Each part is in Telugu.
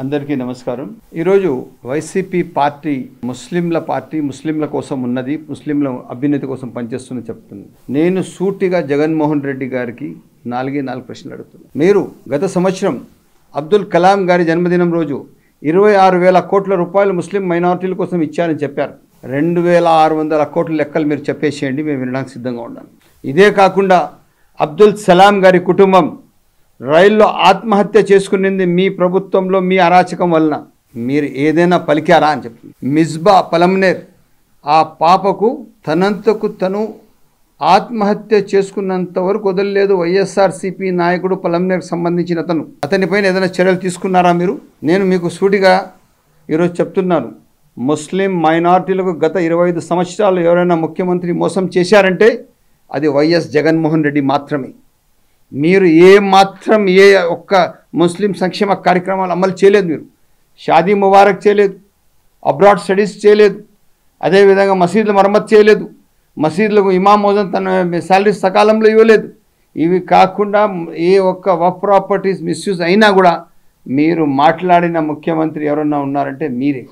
అందరికీ నమస్కారం. ఈరోజు వైసీపీ పార్టీ ముస్లింల కోసం ఉన్నది, ముస్లింల అభ్యున్నతి కోసం పనిచేస్తుందని చెప్తుంది. నేను సూటిగా జగన్మోహన్ రెడ్డి గారికి 4 ప్రశ్నలు అడుగుతున్నాను. మీరు గత సంవత్సరం అబ్దుల్ కలాం గారి జన్మదినం రోజు 26,000 కోట్ల రూపాయలు ముస్లిం మైనారిటీల కోసం ఇచ్చారని చెప్పారు. 2,600 కోట్ల లెక్కలు మీరు చెప్పేసేయండి, మేము వినడానికి సిద్ధంగా ఉన్నాను. ఇదే కాకుండా అబ్దుల్ సలాం గారి కుటుంబం రైల్లో ఆత్మహత్య చేసుకునింది మీ ప్రభుత్వంలో, మీ అరాచకం వలన. మీరు ఏదైనా పలికారా అని చెప్తుంది. మిస్బా పలమ్నేర్ ఆ పాపకు తనంతకు తను ఆత్మహత్య చేసుకున్నంత వరకు వదలలేదు వైఎస్ఆర్సీపీ నాయకుడు పలమ్నేర్కి సంబంధించిన అతనిపైన ఏదైనా చర్యలు తీసుకున్నారా మీరు? నేను మీకు సూటిగా ఈరోజు చెప్తున్నాను, ముస్లిం మైనారిటీలకు గత 25 సంవత్సరాలు ఎవరైనా ముఖ్యమంత్రి మోసం చేశారంటే అది వైఎస్ జగన్మోహన్ రెడ్డి మాత్రమే. మీరు ఏ ఒక్క ముస్లిం సంక్షేమ కార్యక్రమాలు అమలు చేయలేదు. మీరు షాదీ ముబారక్ చేయలేదు, అబ్రాడ్ స్టడీస్ చేయలేదు, అదేవిధంగా మసీదుల మరమ్మతు చేయలేదు, మసీదులకు ఇమాం మోజన్ తన శాలరీస్ సకాలంలో ఇవ్వలేదు. ఇవి కాకుండా ఏ ఒక్క వక్ ప్రాపర్టీస్ మిస్యూజ్ అయినా కూడా మీరు మాట్లాడిన ముఖ్యమంత్రి ఎవరన్నా ఉన్నారంటే మీరే.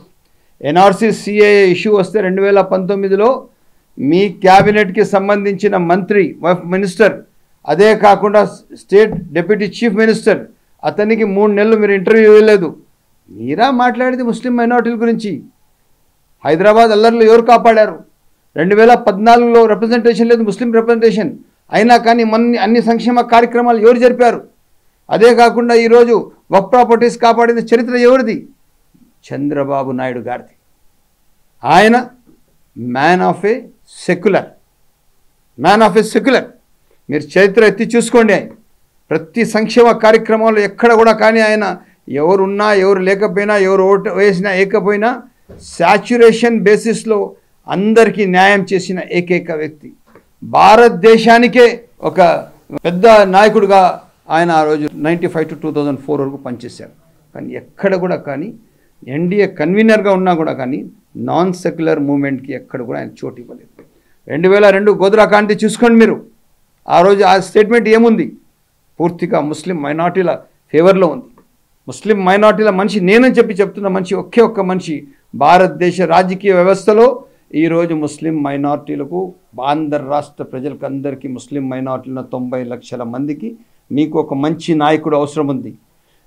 ఎన్ఆర్సీ సిఏఏ ఇష్యూ వస్తే 2019లో మీ క్యాబినెట్కి సంబంధించిన మంత్రి మినిస్టర్, అదే కాకుండా స్టేట్ డిప్యూటీ చీఫ్ మినిస్టర్, అతనికి 3 నెలలు మీరు ఇంటర్వ్యూ ఇవ్వలేదు. మీరా మాట్లాడేది ముస్లిం మైనారిటీల గురించి? హైదరాబాద్ అల్లర్లు ఎవరు కాపాడారు? 2014లో రిప్రజెంటేషన్ లేదు, ముస్లిం రిప్రజెంటేషన్ అయినా కానీ అన్ని సంక్షేమ కార్యక్రమాలు ఎవరు జరిపారు? అదే కాకుండా ఈరోజు వక్ ప్రాపర్టీస్ కాపాడిన చరిత్ర ఎవరిది? చంద్రబాబు నాయుడు గారిది. ఆయన మ్యాన్ ఆఫ్ ఏ సెక్యులర్. మీరు చరిత్ర ఎత్తి చూసుకోండి. ప్రతి సంక్షేమ కార్యక్రమంలో ఎక్కడ కూడా కానీ ఆయన ఎవరున్నా ఎవరు లేకపోయినా, ఎవరు ఓటు వేసినా ఏకపోయినా శాచ్యురేషన్ బేసిస్లో అందరికీ న్యాయం చేసిన ఏకైక వ్యక్తి. భారతదేశానికే ఒక పెద్ద నాయకుడిగా ఆయన ఆ రోజు 95 to 2004 వరకు పనిచేశారు. కానీ ఎక్కడ కూడా కానీ ఎన్డీఏ కన్వీనర్గా ఉన్నా కూడా కానీ నాన్ సెక్యులర్ మూమెంట్కి ఎక్కడ కూడా ఆయన చోటు ఇవ్వలేదు. 2002 గోద్రా కాంతి చూసుకోండి మీరు. ఆ రోజు ఆ స్టేట్మెంట్ ఏముంది? పూర్తిగా ముస్లిం మైనారిటీల ఫేవర్లో ఉంది. ముస్లిం మైనారిటీల మనిషి నేనని చెప్తున్న మనిషి ఒక్క మనిషి భారతదేశ రాజకీయ వ్యవస్థలో ఈరోజు ముస్లిం మైనారిటీలకు, ఆంధ్ర రాష్ట్ర ప్రజలకు అందరికీ ముస్లిం మైనారిటీల 90 లక్షల మందికి మీకు ఒక మంచి నాయకుడు అవసరం ఉంది.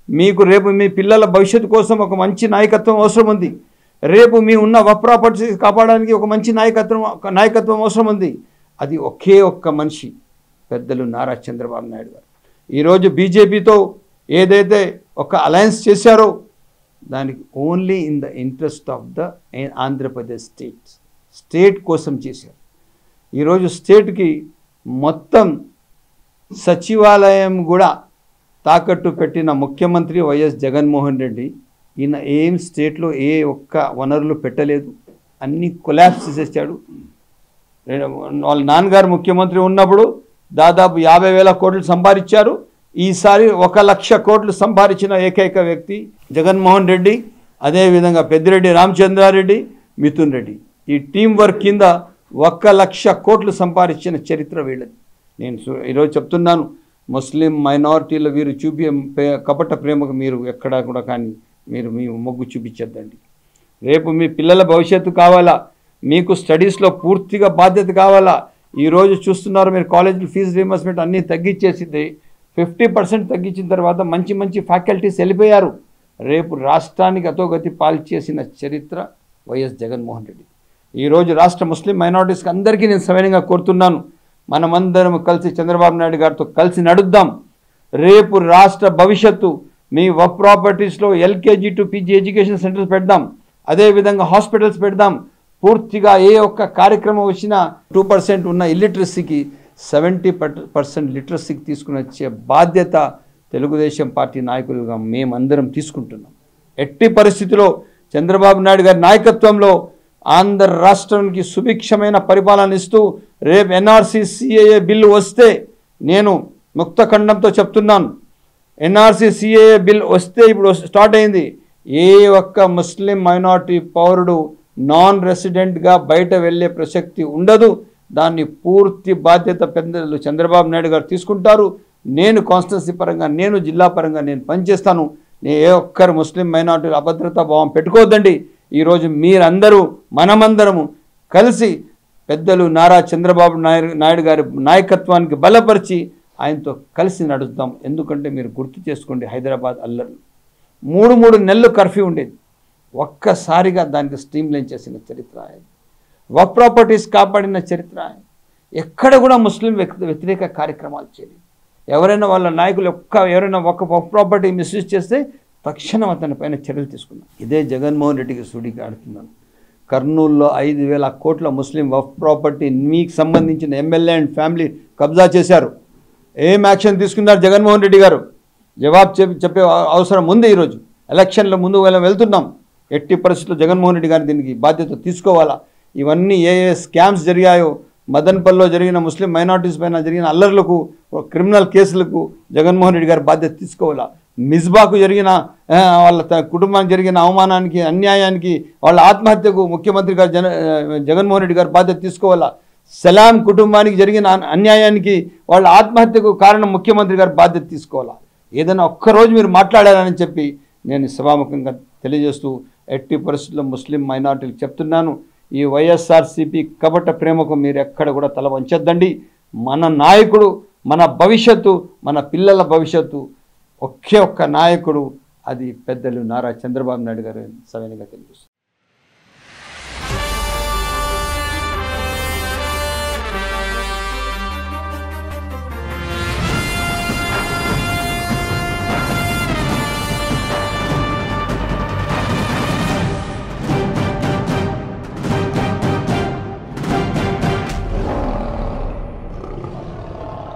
మీకు రేపు మీ పిల్లల భవిష్యత్తు కోసం ఒక మంచి నాయకత్వం అవసరం ఉంది. రేపు మీ ఉన్న వక్ ప్రాపర్టీస్ కాపాడడానికి ఒక మంచి నాయకత్వం అవసరం ఉంది. అది ఒక్క మనిషి, పెద్దలు నారా చంద్రబాబు నాయుడు గారు. ఈరోజు బీజేపీతో ఏదైతే ఒక అలయన్స్ చేశారో దానికి only in the interest of the Andhra Pradesh state కోసం చేశారు. ఈరోజు స్టేట్కి మొత్తం సచివాలయం కూడా తాకట్టు పెట్టిన ముఖ్యమంత్రి వైఎస్ జగన్మోహన్ రెడ్డి. ఈయన ఏం స్టేట్లో ఏ ఒక్క వనరులు పెట్టలేదు, అన్నీ కొలాప్స్ చేశాడు. వాళ్ళ నాన్నగారు ముఖ్యమంత్రి ఉన్నప్పుడు దాదాపు 50,000 కోట్లు సంపాదించారు. ఈసారి 1,00,000 కోట్లు సంపాదించిన ఏకైక వ్యక్తి జగన్మోహన్ రెడ్డి. అదేవిధంగా పెద్దిరెడ్డి రామచంద్రారెడ్డి, మిథున్ రెడ్డి, ఈ టీం వర్క్ కింద 1,00,000 కోట్లు సంపాదించిన చరిత్ర వీళ్ళది. నేను ఈరోజు చెప్తున్నాను, ముస్లిం మైనారిటీలు వీరు కపట ప్రేమకు మీరు ఎక్కడా కూడా కానీ మీరు మీ మొగ్గు చూపించద్దండి. రేపు మీ పిల్లల భవిష్యత్తు కావాలా, మీకు స్టడీస్లో పూర్తిగా బాధ్యత కావాలా. ఈరోజు చూస్తున్నారు మీరు కాలేజీలో ఫీజు రీయింబర్స్మెంట్ అన్నీ తగ్గించేసింది. 50% తగ్గించిన తర్వాత మంచి ఫ్యాకల్టీస్ వెళ్ళిపోయారు. రేపు రాష్ట్రానికి అతోగతి పాల్చేసిన చరిత్ర వైఎస్ జగన్మోహన్ రెడ్డి. ఈరోజు రాష్ట్ర ముస్లిం మైనారిటీస్కి అందరికీ నేను సవినయంగా కోరుతున్నాను, మనమందరం కలిసి చంద్రబాబు నాయుడు గారితో కలిసి నడుద్దాం. రేపు రాష్ట్ర భవిష్యత్తు మీ వక్ ప్రాపర్టీస్లో LKG to PG education centres పెడదాం, అదేవిధంగా హాస్పిటల్స్ పెడదాం. పూర్తిగా ఏ ఒక్క కార్యక్రమం వచ్చినా 2% ఉన్న ఇల్లిటరసీకి 70% లిటరసీకి తీసుకుని వచ్చే బాధ్యత తెలుగుదేశం పార్టీ నాయకులుగా మేమందరం తీసుకుంటున్నాం. ఎట్టి పరిస్థితిలో చంద్రబాబు నాయుడు గారి నాయకత్వంలో ఆంధ్ర రాష్ట్రానికి సుభిక్షమైన పరిపాలన ఇస్తూ రేపు ఎన్ఆర్సీ సిఏఏ బిల్లు వస్తే, నేను ముక్త ఖండంతో చెప్తున్నాను, ఎన్ఆర్సీ సిఏఏ బిల్ వస్తే ఇప్పుడు స్టార్ట్ అయింది, ఏ ఒక్క ముస్లిం మైనారిటీ పౌరుడు నాన్ రెసిడెంట్గా బయట వెళ్ళే ప్రసక్తి ఉండదు. దాన్ని పూర్తి బాధ్యత పెద్దలు చంద్రబాబు నాయుడు గారు తీసుకుంటారు. నేను కాన్స్టిట్యున్సీ పరంగా, నేను జిల్లా పరంగా నేను పనిచేస్తాను. ఏ ఒక్కరు ముస్లిం మైనారిటీలు అభద్రతా భావం పెట్టుకోవద్దండి. ఈరోజు మీరందరూ మనమందరము కలిసి పెద్దలు నారా చంద్రబాబు నాయుడు గారి నాయకత్వానికి బలపరిచి ఆయనతో కలిసి నడుద్దాం. ఎందుకంటే మీరు గుర్తు చేసుకోండి, హైదరాబాద్ అల్లర్లు 3 నెలలు కర్ఫ్యూ ఉండేది, ఒక్కసారిగా దానికి స్ట్రీమ్లైన్ చేసిన చరిత్ర ఆయన. వక్ ప్రాపర్టీస్ కాపాడిన చరిత్ర ఆయన. ఎక్కడ కూడా ముస్లిం వ్యతిరేక కార్యక్రమాలు చేయలేదు. ఎవరైనా వాళ్ళ నాయకులు ఎవరైనా వక్ ప్రాపర్టీ మిస్యూజ్ చేస్తే తక్షణం అతని పైన చర్యలు తీసుకున్నాం. ఇదే జగన్మోహన్ రెడ్డికి సుడిగా ఆడుతున్నాను. కర్నూలులో 5,000 కోట్ల ముస్లిం వక్ ప్రాపర్టీ మీకు సంబంధించిన ఎమ్మెల్యే అండ్ ఫ్యామిలీ కబ్జా చేశారు. ఏం యాక్షన్ తీసుకున్నారు జగన్మోహన్ రెడ్డి గారు? జవాబు చెప్పే అవసరం ఉంది. ఈరోజు ఎలక్షన్ల ముందు వెళ్తున్నాం. ఎట్టి పరిస్థితుల్లో జగన్మోహన్ రెడ్డి గారు దీనికి బాధ్యత తీసుకోవాలా. ఇవన్నీ ఏ స్కామ్స్ జరిగాయో, మదన్పల్లిలో జరిగిన ముస్లిం మైనారిటీస్ పైన జరిగిన అల్లర్లకు, క్రిమినల్ కేసులకు జగన్మోహన్ రెడ్డి గారు బాధ్యత తీసుకోవాలా. మిస్బాకు జరిగిన వాళ్ళ కుటుంబానికి జరిగిన అవమానానికి, అన్యాయానికి, వాళ్ళ ఆత్మహత్యకు ముఖ్యమంత్రి గారు జగన్మోహన్ రెడ్డి గారు బాధ్యత తీసుకోవాలా. సలాం కుటుంబానికి జరిగిన అన్యాయానికి, వాళ్ళ ఆత్మహత్యకు కారణం ముఖ్యమంత్రి గారు బాధ్యత తీసుకోవాలా. ఏదైనా ఒక్కరోజు మీరు మాట్లాడాలని చెప్పి నేను సభాముఖంగా తెలియజేస్తూ ఎట్టి పరిస్థితుల్లో ముస్లిం మైనారిటీలు చెప్తున్నాను, ఈ వైఎస్ఆర్సీపీ కపట ప్రేమకు మీరు ఎక్కడ కూడా తల వంచొద్దండి. మన నాయకుడు, మన భవిష్యత్తు, మన పిల్లల భవిష్యత్తు ఒకే ఒక్క నాయకుడు, అది పెద్దలు నారా చంద్రబాబు నాయుడు గారు సవినయంగా తెలియజేస్తారు.